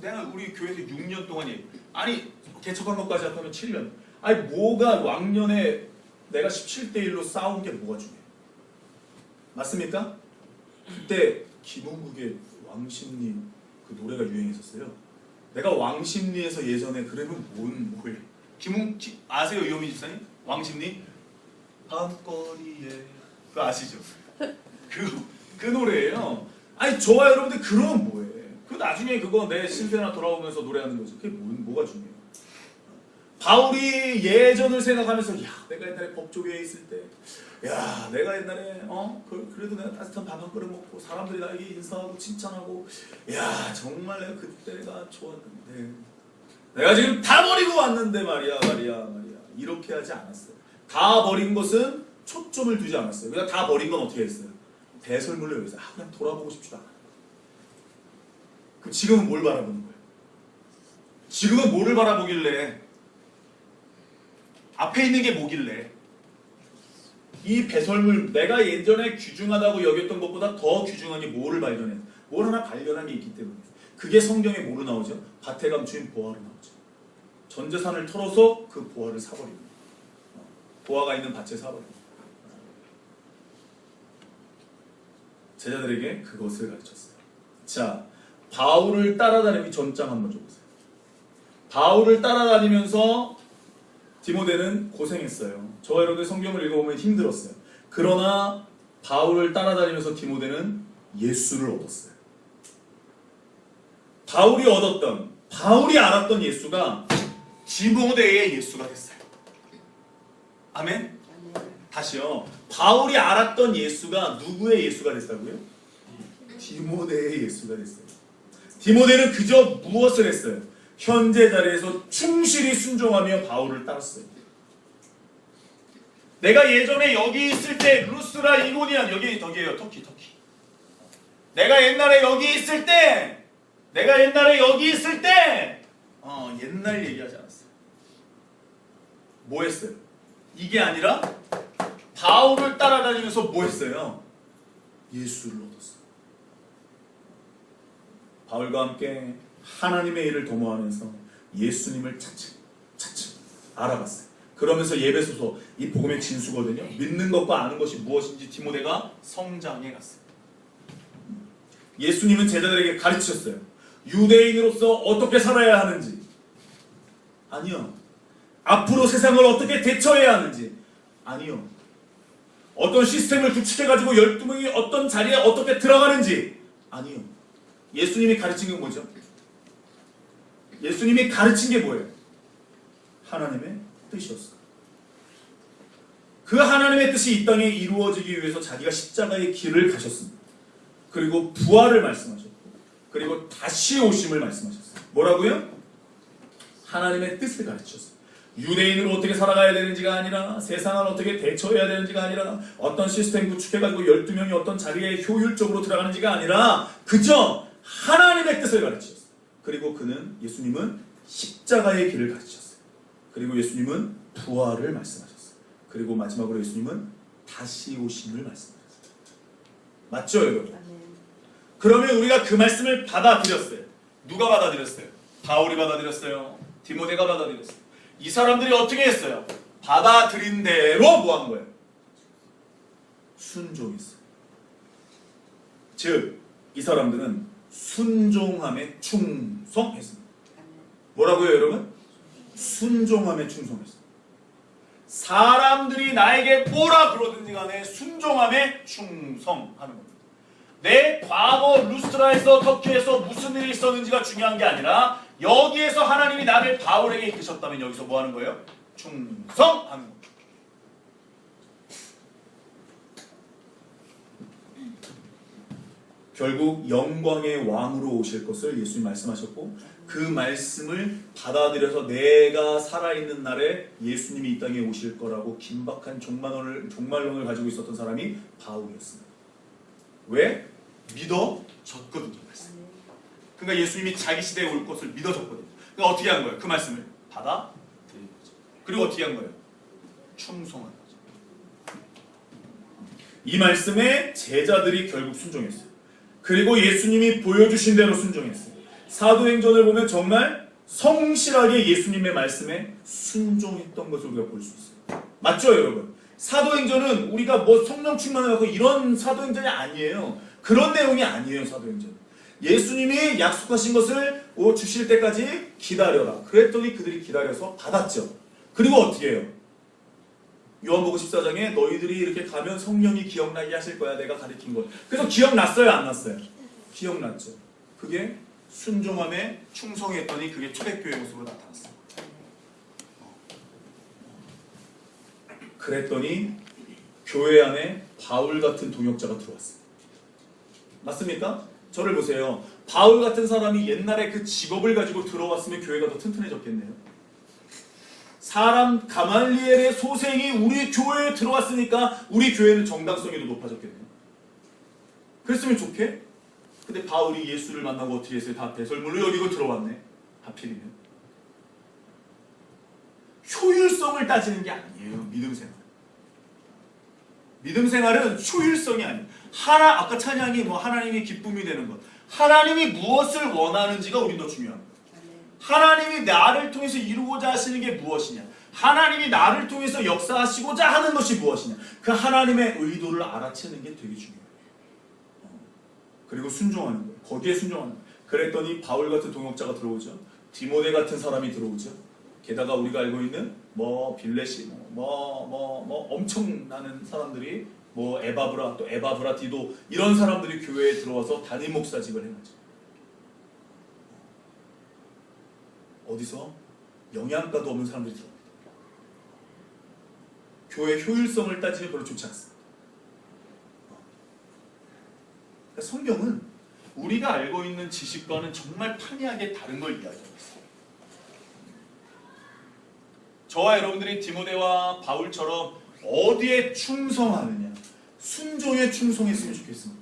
내가 우리 교회에서 6년 동안이 아니 개척한 것까지 합하면 7년. 아니 뭐가 왕년에 내가 17대 1로 싸운 게 뭐가 중요해? 맞습니까? 그때 김홍국의 왕십리 그 노래가 유행했었어요. 내가 왕십리에서 예전에 그러면 뭐해? 아세요 이호민 집사님? 왕십리? 밤거리에 그거 아시죠? 그 노래예요. 아니 저와 여러분들 그러면 뭐해? 그 나중에 그거 내 신세나 돌아오면서 노래하는 거지. 그게 뭐가 중요해? 바울이 예전을 생각하면서 야 내가 옛날에 법조계에 있을 때 야 내가 옛날에 그래도 내가 따뜻한 밥 한 그릇 먹고 사람들이 나에게 인사하고 칭찬하고 야 정말 내가 그때가 좋았는데 내가 지금 다 버리고 왔는데 말이야 이렇게 하지 않았어요. 다 버린 것은 초점을 두지 않았어요. 그냥 다 버린 건 어떻게 했어요? 대설물로 여기서 그냥 돌아보고 싶지도 않아. 그럼 지금은 뭘 바라보는 거예요? 지금은 뭐를 바라보길래? 앞에 있는 게 뭐길래? 이 배설물, 내가 예전에 귀중하다고 여겼던 것보다 더 귀중한 게 뭐를 발견해? 뭘 하나 발견한 게 있기 때문에. 그게 성경에 뭐로 나오죠? 밭에 감추인 보화로 나오죠. 전 재산을 털어서 그 보화를 사버립니다. 보화가 있는 밭에 사버립니다. 제자들에게 그것을 가르쳤어요. 자, 바울을 따라다니기 전장 한번 줘보세요. 바울을 따라다니면서 디모데는 고생했어요. 저와 여러분들 성경을 읽어보면 힘들었어요. 그러나 바울을 따라다니면서 디모데는 예수를 얻었어요. 바울이 알았던 예수가 디모데의 예수가 됐어요. 아멘? 다시요. 바울이 알았던 예수가 누구의 예수가 됐다고요? 디모데의 예수가 됐어요. 디모데는 그저 무엇을 했어요? 현재 자리에서 충실히 순종하며 바울을 따랐어요. 내가 예전에 여기 있을 때 루스라 이고니안 저기예요. 터키. 내가 옛날에 여기 있을 때 옛날 얘기하지 않았어요. 뭐 했어요? 이게 아니라 바울을 따라다니면서 뭐 했어요? 예수를 얻었어요. 바울과 함께 하나님의 일을 도모하면서 예수님을 차츰 알아봤어요. 그러면서 예배소서 이 복음의 진수거든요. 믿는 것과 아는 것이 무엇인지 디모데가 성장해 갔어요. 예수님은 제자들에게 가르치셨어요. 유대인으로서 어떻게 살아야 하는지. 아니요. 앞으로 세상을 어떻게 대처해야 하는지. 아니요. 어떤 시스템을 구축해가지고 12명이 어떤 자리에 어떻게 들어가는지. 아니요. 예수님이 가르친 게 뭐죠? 예수님이 가르친 게 뭐예요? 하나님의 뜻이었어요. 그 하나님의 뜻이 이 땅에 이루어지기 위해서 자기가 십자가의 길을 가셨습니다. 그리고 부활을 말씀하셨고 그리고 다시 오심을 말씀하셨어요. 뭐라고요? 하나님의 뜻을 가르치셨어요. 유대인으로 어떻게 살아가야 되는지가 아니라 세상을 어떻게 대처해야 되는지가 아니라 어떤 시스템 구축해가지고 12명이 어떤 자리에 효율적으로 들어가는지가 아니라 그저 하나님의 뜻을 가르치셨어요. 그리고 예수님은 십자가의 길을 가르치셨어요. 그리고 예수님은 부활을 말씀하셨어요. 그리고 마지막으로 예수님은 다시 오심을 말씀하셨어요. 맞죠, 여러분? 그러면 우리가 그 말씀을 받아들였어요. 누가 받아들였어요? 바울이 받아들였어요. 디모데가 받아들였어요. 이 사람들이 어떻게 했어요? 받아들인 대로 뭐 한 거예요? 순종했어요. 즉 이 사람들은 순종함에 충성했습니다. 뭐라고요 여러분? 순종함에 충성했습니다. 사람들이 나에게 뭐라 그러든지 간에 순종함에 충성하는 겁니다. 내 과거 루스트라에서 터키에서 무슨 일이 있었는지가 중요한 게 아니라 여기에서 하나님이 나를 바울에게 이끄셨다면 여기서 뭐 하는 거예요? 충성하는 겁니다. 결국 영광의 왕으로 오실 것을 예수님 말씀하셨고 그 말씀을 받아들여서 내가 살아있는 날에 예수님이 이 땅에 오실 거라고 긴박한 종말론을 가지고 있었던 사람이 바울이었습니다. 왜? 믿어졌거든요. 말씀. 그러니까 예수님이 자기 시대에 올 것을 믿어졌거든요. 그러니까 어떻게 한 거예요? 그 말씀을 받아들인 거죠. 그리고 어떻게 한 거예요? 충성한 거죠. 이 말씀에 제자들이 결국 순종했어요. 그리고 예수님이 보여주신 대로 순종했어요. 사도행전을 보면 정말 성실하게 예수님의 말씀에 순종했던 것을 우리가 볼 수 있어요. 맞죠 여러분? 사도행전은 우리가 뭐 성령 충만을 하고 이런 사도행전이 아니에요. 그런 내용이 아니에요. 사도행전. 예수님이 약속하신 것을 주실 때까지 기다려라. 그랬더니 그들이 기다려서 받았죠. 그리고 어떻게 해요? 요한복음 14장에 너희들이 이렇게 가면 성령이 기억나게 하실 거야. 내가 가르친 것. 그래서 기억났어요? 안 났어요? 기억났죠. 그게 순종함에 충성했더니 그게 초대교회 모습으로 나타났어요. 그랬더니 교회 안에 바울 같은 동역자가 들어왔어요. 맞습니까? 저를 보세요. 바울 같은 사람이 옛날에 그 직업을 가지고 들어왔으면 교회가 더 튼튼해졌겠네요. 사람 가말리엘의 소생이 우리 교회에 들어왔으니까 우리 교회는 정당성이 더 높아졌겠네요. 그랬으면 좋게? 근데 바울이 예수를 만나고 어떻게 했어요? 다 배설물로 여기고 들어왔네. 하필이면. 효율성을 따지는 게 아니에요. 믿음 생활. 믿음 생활은 효율성이 아니에요. 아까 찬양이 하나님이 기쁨이 되는 것. 하나님이 무엇을 원하는지가 우린 더 중요합니다. 하나님이 나를 통해서 이루고자 하시는 게 무엇이냐? 하나님이 나를 통해서 역사하시고자 하는 것이 무엇이냐? 그 하나님의 의도를 알아채는 게 되게 중요해요. 그리고 순종하는 거예요. 거기에 순종하는 거예요. 그랬더니 바울 같은 동역자가 들어오죠. 디모데 같은 사람이 들어오죠. 게다가 우리가 알고 있는 빌렛이 엄청나는 사람들이 에바브라 또 에바브라 디도 이런 사람들이 교회에 들어와서 담임 목사직을 해가지고 어디서 영양가도 없는 사람들이 들어옵니다. 교회 효율성을 따지면 별로 좋지 않습니다. 그러니까 성경은 우리가 알고 있는 지식과는 정말 판이하게 다른 걸 이야기하고 있어요. 저와 여러분들이 디모데와 바울처럼 어디에 충성하느냐, 순종에 충성했으면 좋겠습니다.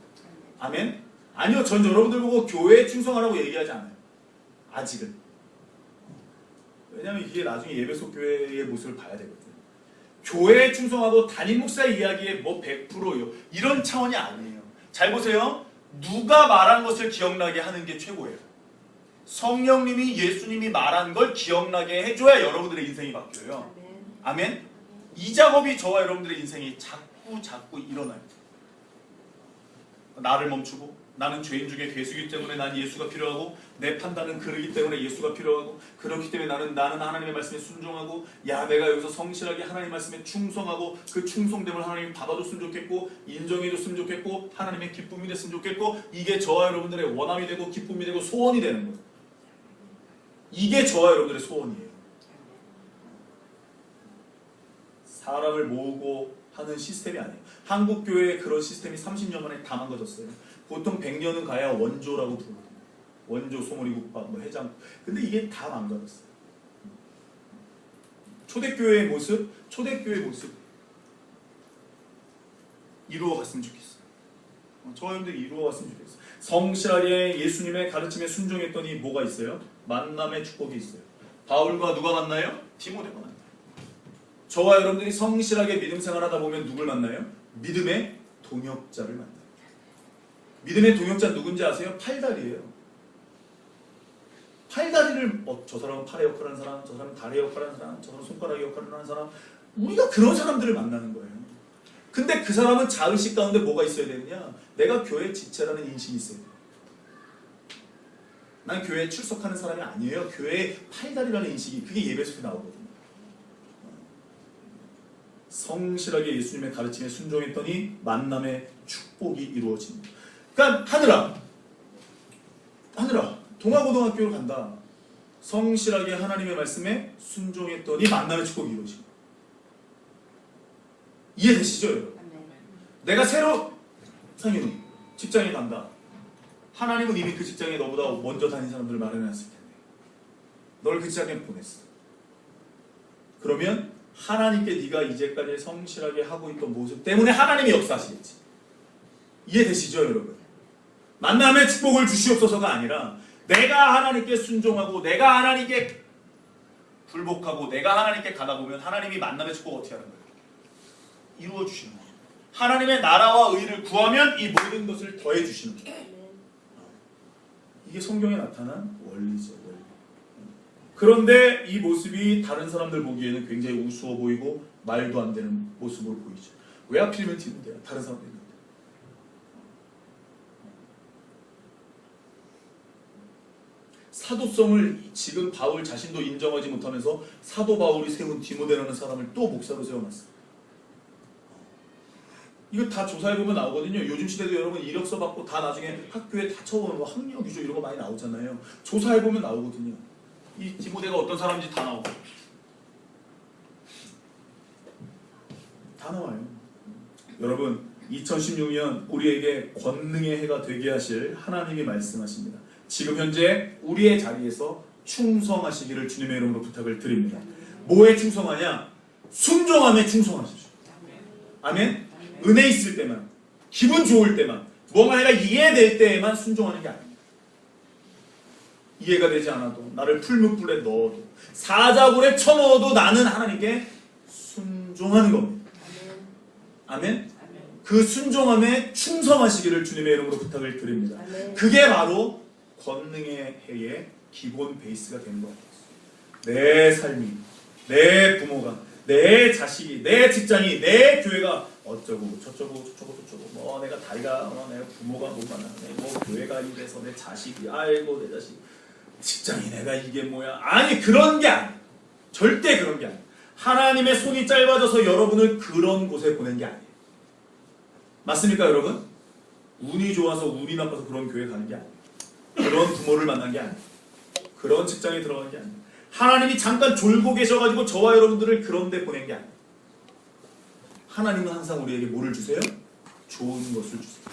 아멘? 아니요, 전 여러분들 보고 교회에 충성하라고 얘기하지 않아요. 아직은. 왜냐하면 이게 나중에 예배소 교회의 모습을 봐야 되거든요. 교회에 충성하고 담임 목사 이야기에 100%요. 이런 차원이 아니에요. 잘 보세요. 누가 말한 것을 기억나게 하는 게 최고예요. 성령님이 예수님이 말한 걸 기억나게 해줘야 여러분들의 인생이 바뀌어요. 아멘? 이 작업이 저와 여러분들의 인생이 자꾸 일어나요. 나를 멈추고 나는 죄인 중에 괴수이기 때문에 난 예수가 필요하고 내 판단은 그르기 때문에 예수가 필요하고 그렇기 때문에 나는 하나님의 말씀에 순종하고 내가 여기서 성실하게 하나님 말씀에 충성하고 그 충성됨을 하나님이 받아줬으면 좋겠고 인정해줬으면 좋겠고 하나님의 기쁨이 됐으면 좋겠고 이게 저와 여러분들의 원함이 되고 기쁨이 되고 소원이 되는 거예요. 이게 저와 여러분들의 소원이에요. 사람을 모으고 하는 시스템이 아니에요. 한국 교회에 그런 시스템이 30년 만에 다 망가졌어요. 보통 100년은 가야 원조라고 부르거든요. 원조, 소머리국밥, 해장. 근데 이게 다 망가졌어요. 초대교회의 모습 이루어갔으면 좋겠어요. 저와 여러분들이 이루어갔으면 좋겠어요. 성실하게 예수님의 가르침에 순종했더니 뭐가 있어요? 만남의 축복이 있어요. 바울과 누가 만나요? 디모데가 만나요. 저와 여러분들이 성실하게 믿음 생활하다 보면 누굴 만나요? 믿음의 동역자를 만나요. 믿음의 동역자 누군지 아세요? 팔다리예요. 팔다리를 저 사람은 팔의 역할을 하는 사람, 저 사람은 다리의 역할을 하는 사람, 저 사람은 손가락의 역할을 하는 사람, 우리가 그런 사람들을 만나는 거예요. 근데 그 사람은 자의식 가운데 뭐가 있어야 되느냐? 내가 교회 지체라는 인식이 있어야 돼. 난 교회에 출석하는 사람이 아니에요. 교회의 팔다리라는 인식이, 그게 예배 속에 나오거든요. 성실하게 예수님의 가르침에 순종했더니 만남의 축복이 이루어집니다. 그러니까 하늘아 동아고등학교를 간다. 성실하게 하나님의 말씀에 순종했더니 만남의 축복이 이루어집니다. 이해되시죠 여러분? 내가 새로 상윤이 직장에 간다. 하나님은 이미 그 직장에 너보다 먼저 다닌 사람들을 마련해놨을 텐데 널 그 직장에 보냈어. 그러면 하나님께 네가 이제까지 성실하게 하고 있던 모습 때문에 하나님이 역사하시겠지. 이해되시죠 여러분? 만남의 축복을 주시옵소서가 아니라 내가 하나님께 순종하고 내가 하나님께 불복하고 내가 하나님께 가다 보면 하나님이 만남의 축복을 어떻게 하는 거예요? 이루어 주시는 거예요. 하나님의 나라와 의를 구하면 이 모든 것을 더해 주시는 거예요. 이게 성경에 나타난 원리죠. 원리. 그런데 이 모습이 다른 사람들 보기에는 굉장히 우스워 보이고 말도 안 되는 모습으로 보이죠. 왜 하필이면 디모데야? 다른 사람들이 있는데. 사도성을 지금 바울 자신도 인정하지 못하면서 사도 바울이 세운 디모데라는 사람을 또 목사로 세워놨어요. 이거 다 조사해보면 나오거든요. 요즘 시대도 여러분 이력서 받고 다 나중에 학교에 다 쳐보면 학력 위조 이런 거 많이 나오잖아요. 조사해보면 나오거든요. 이 디모데가 어떤 사람인지 다 나오고 다 나와요. 여러분 2016년 우리에게 권능의 해가 되게 하실 하나님이 말씀하십니다. 지금 현재 우리의 자리에서 충성하시기를 주님의 이름으로 부탁을 드립니다. 뭐에 충성하냐? 순종함에 충성하십시오. 아멘? 은혜 있을 때만, 기분 좋을 때만, 뭔가 내가 이해될 때에만 순종하는 게 아닙니다. 이해가 되지 않아도, 나를 풀무불에 넣어도, 사자굴에 쳐넣어도 나는 하나님께 순종하는 겁니다. 아멘? 그 순종함에 충성하시기를 주님의 이름으로 부탁을 드립니다. 그게 바로 권능의 해의 기본 베이스가 되는 것 같아요. 내 삶이, 내 부모가, 내 자식이, 내 직장이, 내 교회가 어쩌고 저쩌고 뭐 내가 다리가 내 부모가 못 만나네, 뭐 교회가 이래서 내 자식이 아이고 내 자식 직장이 내가 이게 뭐야. 아니 그런 게 아니야. 절대 그런 게 아니야. 하나님의 손이 짧아져서 여러분을 그런 곳에 보낸 게 아니에요. 맞습니까 여러분? 운이 좋아서 운이 나빠서 그런 교회 가는 게 아니에요. 그런 부모를 만난 게 아니에요. 그런 직장에 들어간 게 아니에요. 하나님이 잠깐 졸고 계셔가지고 저와 여러분들을 그런 데 보낸 게 아니에요. 하나님은 항상 우리에게 뭐를 주세요? 좋은 것을 주세요.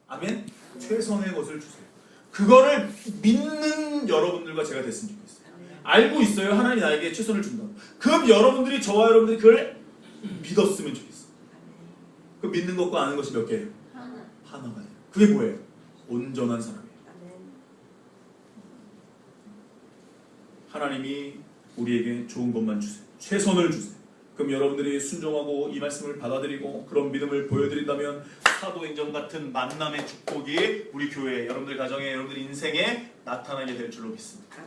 아멘? 최선의 것을 주세요. 그거를 믿는 여러분들과 제가 됐으면 좋겠어요. 알고 있어요. 하나님이 나에게 최선을 준다고. 그럼 여러분들이, 저와 여러분들이 그걸 믿었으면 좋겠어요. 그 믿는 것과 아는 것이 몇 개예요? 하나가 돼요. 그게 뭐예요? 온전한 사람이에요. 하나님이 우리에게 좋은 것만 주세요. 최선을 주세요. 그럼 여러분들이 순종하고 이 말씀을 받아들이고 그런 믿음을 보여드린다면 사도행전 같은 만남의 축복이 우리 교회, 여러분들 가정에, 여러분들 인생에 나타나게 될 줄로 믿습니다.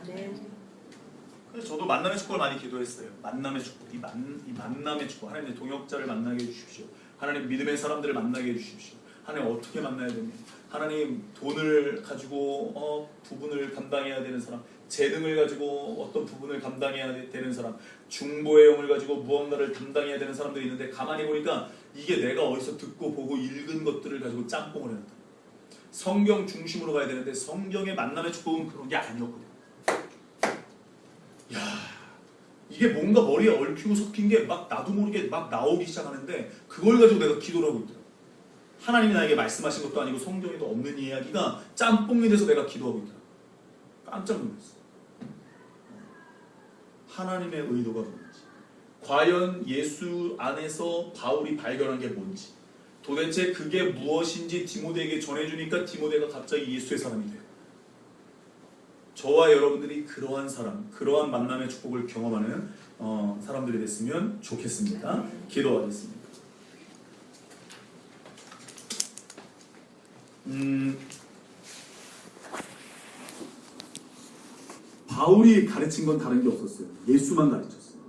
그래서 저도 만남의 축복을 많이 기도했어요. 만남의 축복, 이 만남의 축복. 하나님 동역자를 만나게 해주십시오. 하나님 믿음의 사람들을 만나게 해주십시오. 하나님 어떻게 만나야 됩니까? 하나님 돈을 가지고 부분을 감당해야 되는 사람, 재능을 가지고 어떤 부분을 감당해야 되는 사람, 중보의 영을 가지고 무언가를 담당해야 되는 사람들이 있는데 가만히 보니까 이게 내가 어디서 듣고 보고 읽은 것들을 가지고 짬뽕을 해놨다. 성경 중심으로 가야 되는데 성경의 만남의 축복은 그런 게 아니었거든. 야, 이게 뭔가 머리에 얽히고 섞인 게 막 나도 모르게 막 나오기 시작하는데 그걸 가지고 내가 기도를 하고 있더라고. 하나님이 나에게 말씀하신 것도 아니고 성경에도 없는 이야기가 짬뽕이 돼서 내가 기도하고 있더라고. 깜짝 놀랐어. 하나님의 의도가 뭔지, 과연 예수 안에서 바울이 발견한 게 뭔지, 도대체 그게 무엇인지 디모데에게 전해주니까 디모데가 갑자기 예수의 사람이 돼요. 저와 여러분들이 그러한 사람, 그러한 만남의 축복을 경험하는 사람들이 됐으면 좋겠습니다. 기도하겠습니다. 바울이 가르친 건 다른 게 없었어요. 예수만 가르쳤어요.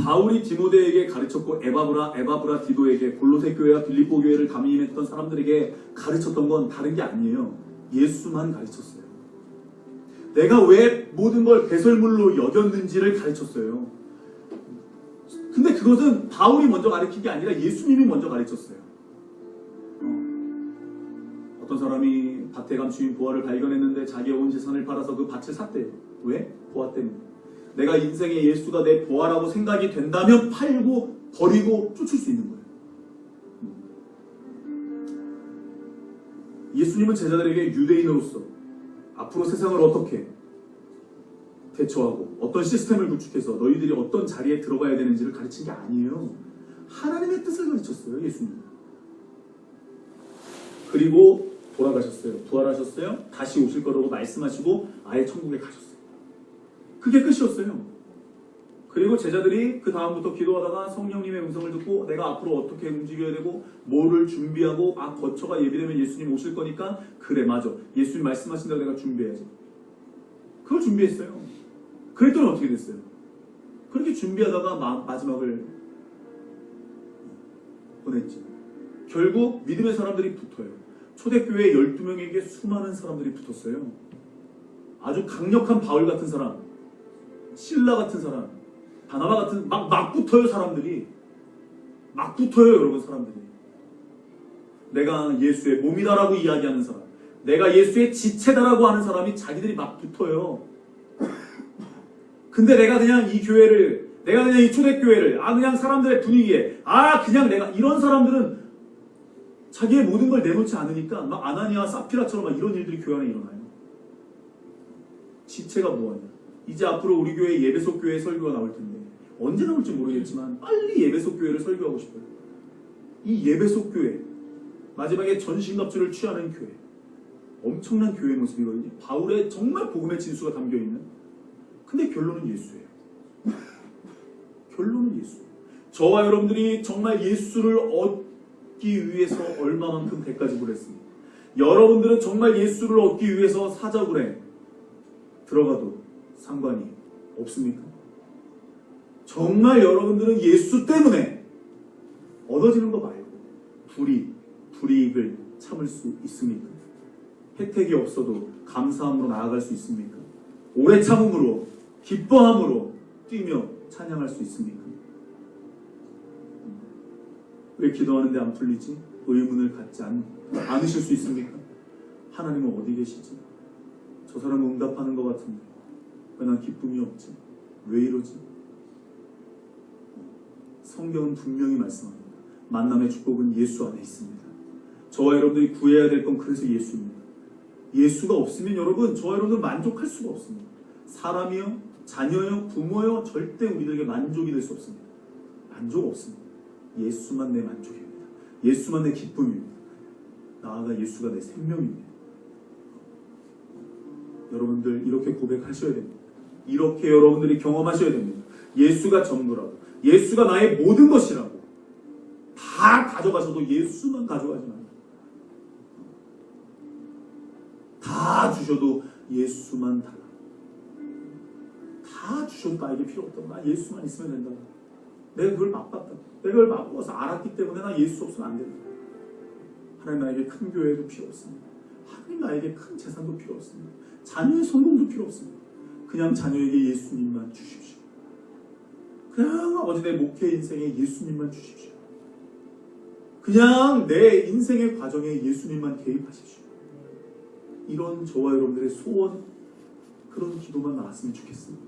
바울이 디모데에게 가르쳤고 에바브라 디도에게 골로새 교회와 빌립보 교회를 감임했던 사람들에게 가르쳤던 건 다른 게 아니에요. 예수만 가르쳤어요. 내가 왜 모든 걸 배설물로 여겼는지를 가르쳤어요. 근데 그것은 바울이 먼저 가르친 게 아니라 예수님이 먼저 가르쳤어요. 어떤 사람이 밭에 감 주인 보아를 발견했는데 자기의 온 재산을 팔아서 그 밭을 샀대요. 왜? 보아 때문에. 내가 인생에 예수가 내 보아라고 생각이 된다면 팔고 버리고 쫓을 수 있는 거예요. 예수님은 제자들에게 유대인으로서 앞으로 세상을 어떻게 대처하고 어떤 시스템을 구축해서 너희들이 어떤 자리에 들어가야 되는지를 가르친 게 아니에요. 하나님의 뜻을 가르쳤어요. 예수님. 그리고 돌아가셨어요. 부활하셨어요. 다시 오실 거라고 말씀하시고 아예 천국에 가셨어요. 그게 끝이었어요. 그리고 제자들이 그 다음부터 기도하다가 성령님의 음성을 듣고 내가 앞으로 어떻게 움직여야 되고 뭐를 준비하고 거처가 예비되면 예수님 오실 거니까 그래 맞아. 예수님 말씀하신 대로 내가 준비해야지. 그걸 준비했어요. 그랬더니 어떻게 됐어요? 그렇게 준비하다가 마지막을 보냈죠. 결국 믿음의 사람들이 붙어요. 초대교회 12명에게 수많은 사람들이 붙었어요. 아주 강력한 바울 같은 사람, 실라 같은 사람, 바나바 같은 막 붙어요. 사람들이 막 붙어요. 여러분 사람들이. 내가 예수의 몸이다라고 이야기하는 사람, 내가 예수의 지체다라고 하는 사람이 자기들이 막 붙어요. 근데 내가 그냥 이 교회를, 내가 그냥 이 초대교회를, 그냥 사람들의 분위기에, 그냥 내가, 이런 사람들은 자기의 모든 걸 내놓지 않으니까 막 아나니아, 사피라처럼 막 이런 일들이 교회 안에 일어나요. 지체가 뭐하냐. 이제 앞으로 우리 교회 예배소 교회 설교가 나올 텐데, 언제 나올지 모르겠지만 빨리 예배소 교회를 설교하고 싶어요. 이 예배소 교회, 마지막에 전신갑주를 취하는 교회, 엄청난 교회 모습이거든요. 바울의 정말 복음의 진수가 담겨있는. 근데 결론은 예수예요. 결론은 예수. 저와 여러분들이 정말 예수를 얻기 위해서 얼마만큼 대가 지불했습니까? 여러분들은 정말 예수를 얻기 위해서 사자굴에 들어가도 상관이 없습니까? 정말 여러분들은 예수 때문에 얻어지는 거 말고 불이익을 참을 수 있습니까? 혜택이 없어도 감사함으로 나아갈 수 있습니까? 오래 참음으로 기뻐함으로 뛰며 찬양할 수 있습니까? 왜 기도하는데 안 풀리지? 의문을 갖지 않으실 수 있습니까? 하나님은 어디 계시지? 저 사람은 응답하는 것 같은데 왜 난 기쁨이 없지? 왜 이러지? 성경은 분명히 말씀합니다. 만남의 축복은 예수 안에 있습니다. 저와 여러분들이 구해야 될 건 그래서 예수입니다. 예수가 없으면 여러분, 저와 여러분들 만족할 수가 없습니다. 사람이요, 자녀요, 부모요, 절대 우리들에게 만족이 될 수 없습니다. 만족 없습니다. 예수만 내 만족입니다. 예수만 내 기쁨입니다. 나아가 예수가 내 생명입니다. 여러분들 이렇게 고백하셔야 됩니다. 이렇게 여러분들이 경험하셔야 됩니다. 예수가 전부라고, 예수가 나의 모든 것이라고. 다 가져가셔도 예수만 가져가지 마요. 다 주셔도 예수만 달라. 다 주셔도 나에게 필요 없다고. 나 예수만 있으면 된다고. 내가 그걸 맛봤다고. 내가 그걸 맛보아서 알았기 때문에 나 예수 없으면 안 된다. 하나님 나에게 큰 교회도 필요 없습니다. 하나님 나에게 큰 재산도 필요 없습니다. 자녀의 성공도 필요 없습니다. 그냥 자녀에게 예수님만 주십시오. 그냥 아버지 내 목회 인생에 예수님만 주십시오. 그냥 내 인생의 과정에 예수님만 개입하십시오. 이런 저와 여러분들의 소원, 그런 기도만 나왔으면 좋겠습니다.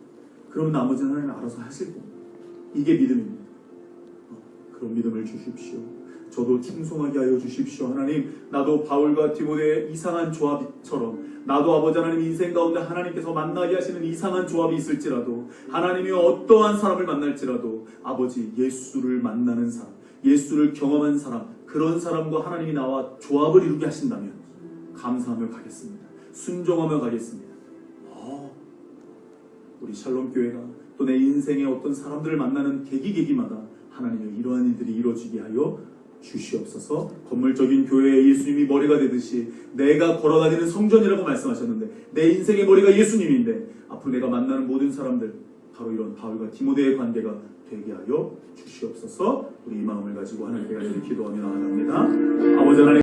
그럼 나머지는 하나님 알아서 하실 겁니다. 이게 믿음입니다. 그런 믿음을 주십시오. 저도 충성하게 하여 주십시오. 하나님, 나도 바울과 디모데의 이상한 조합처럼 나도 아버지 하나님 인생 가운데 하나님께서 만나게 하시는 이상한 조합이 있을지라도, 하나님이 어떠한 사람을 만날지라도 아버지 예수를 만나는 사람, 예수를 경험한 사람, 그런 사람과 하나님이 나와 조합을 이루게 하신다면 감사하며 가겠습니다. 순종하며 가겠습니다. 우리 샬롬교회가 또 내 인생의 어떤 사람들을 만나는 계기마다 하나님의 이러한 일들이 이루어지게 하여 주시옵소서. 건물적인 교회에 예수님이 머리가 되듯이 내가 걸어다니는 성전이라고 말씀하셨는데 내 인생의 머리가 예수님인데 앞으로 내가 만나는 모든 사람들, 바로 이런 바울과 디모데의 관계가 되게 하여 주시옵소서. 우리 이 마음을 가지고 하나님께 간절히 기도하며 나아갑니다. 아버지 하나님